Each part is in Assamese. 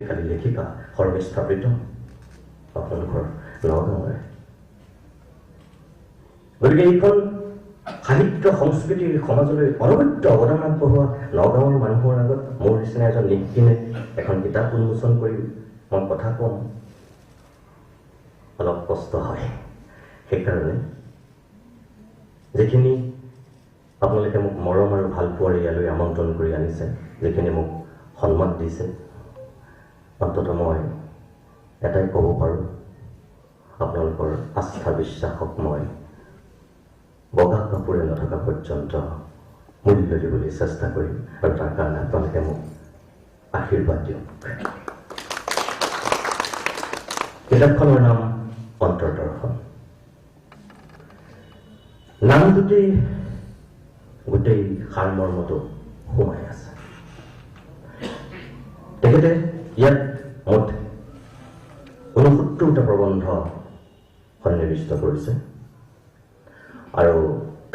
কালি লেখিকা সৰ্বস্থাপিত আপোনালোকৰ নগাঁৱৰে। গতিকে এইখন সাহিত্য সংস্কৃতিৰ সমাজলৈ অনবদ্য অৱদান আগবঢ়োৱা নগাঁৱৰ মানুহৰ আগত মোৰ নিচিনা এজন নিকিনে এখন কিতাপ উন্মোচন কৰি মই কথা কম অলপ কষ্ট হয়। সেইকাৰণে যিখিনি আপোনালোকে মোক মৰম আৰু ভাল পোৱাৰ ইয়ালৈ আমন্ত্ৰণ কৰি আনিছে, যিখিনি মোক সন্মান দিছে, অন্ততঃ মই এটাই ক'ব পাৰোঁ, আপোনালোকৰ আস্থা বিশ্বাসক মই বগা কাপোৰে নথকা পৰ্যন্ত মূল্য দিবলৈ চেষ্টা কৰিম আৰু তাৰ কাৰণে আপোনালোকে মোক আশীৰ্বাদ দিয়ক। কিতাপখনৰ নাম অন্তৰ্দৰ্শন। নামটোতেই গোটেই সাৰমৰ্মটো সোমাই আছে। তেখেতে ইয়াত মুঠ ৬৯টা প্ৰবন্ধ সন্নিৱিষ্ট কৰিছে আৰু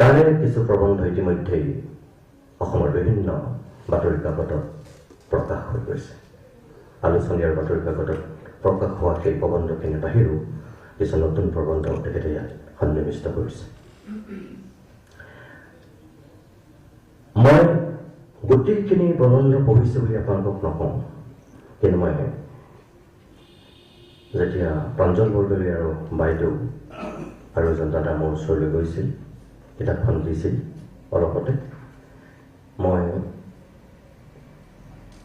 তাৰে কিছু প্ৰবন্ধ ইতিমধ্যেই অসমৰ বিভিন্ন বাতৰি কাকতত প্ৰকাশ হৈ গৈছে। আলোচনীৰ বাতৰি কাকতত প্ৰকাশ হোৱা সেই প্ৰবন্ধখিনিৰ বাহিৰেও কিছু নতুন প্ৰবন্ধ তেখেতে ইয়াত সন্নিৱিষ্ট কৰিছে। মই গোটেইখিনি প্ৰবন্ধ পঢ়িছোঁ বুলি আপোনালোকক নকওঁ, কিন্তু মই যেতিয়া প্ৰাঞ্জল বৰদলৈ আৰু বাইদেউ আৰু এজন দাদা মোৰ ওচৰলৈ গৈছিল, কিতাপখন দিছিল অলপতে, মই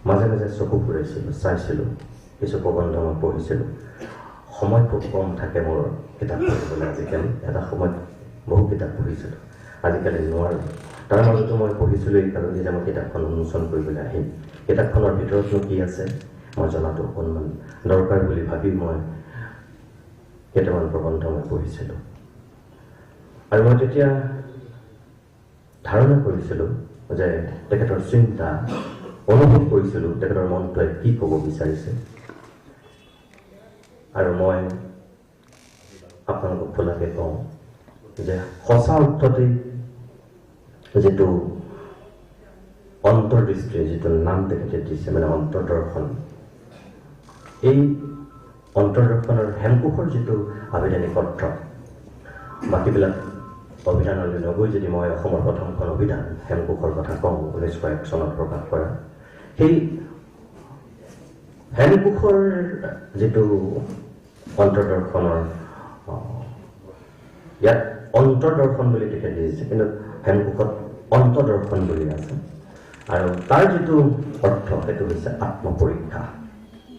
মাজে মাজে চকু ফুৰাইছিলোঁ, চাইছিলোঁ, কিছু প্ৰবন্ধ মই পঢ়িছিলোঁ। সময় খুব কম থাকে মোৰ কিতাপ পঢ়িবলৈ আজিকালি। এটা সময়ত বহু কিতাপ পঢ়িছিলোঁ, আজিকালি নোৱাৰোঁ। তাৰ মাজতো মই পঢ়িছিলোঁ এই কাৰণেই যে মই কিতাপখন উন্মোচন কৰিবলৈ আহিম। কিতাপখনৰ ভিতৰতনো কি আছে মই জনাটো অকণমান দৰকাৰ বুলি ভাবি মই কেইটামান প্ৰবন্ধ মই পঢ়িছিলোঁ। আৰু মই তেতিয়া ধাৰণা কৰিছিলোঁ যে তেখেতৰ চিন্তা অনুভৱ কৰিছিলোঁ তেখেতৰ মনটোৱে কি ক'ব বিচাৰিছে। আৰু মই আপোনালোকক খোলাকৈ কওঁ যে সঁচা অৰ্থতেই যিটো অন্তৰ্দৃষ্টি, যিটো নাম তেখেতে দিছে মানে অন্তৰ্দৰ্শন, এই অন্তৰ্দৰ্শনৰ হেমকোষৰ যিটো আবেদনিক অৰ্থ, বাকীবিলাক অভিধানলৈ নগৈ যদি মই অসমৰ প্ৰথমখন অভিধান হেমকোষৰ কথা কওঁ, 1901 চনত প্ৰকাশ কৰা, সেই হেমকোষৰ যিটো অন্তৰ্দৰ্শনৰ ইয়াত অন্তৰ্দৰ্শন বুলি তেখেতে দিছে, কিন্তু হেমকোষত অন্তৰ্দৰ্শন বুলি আছে। আৰু তাৰ যিটো অৰ্থ সেইটো হৈছে আত্মপৰীক্ষা।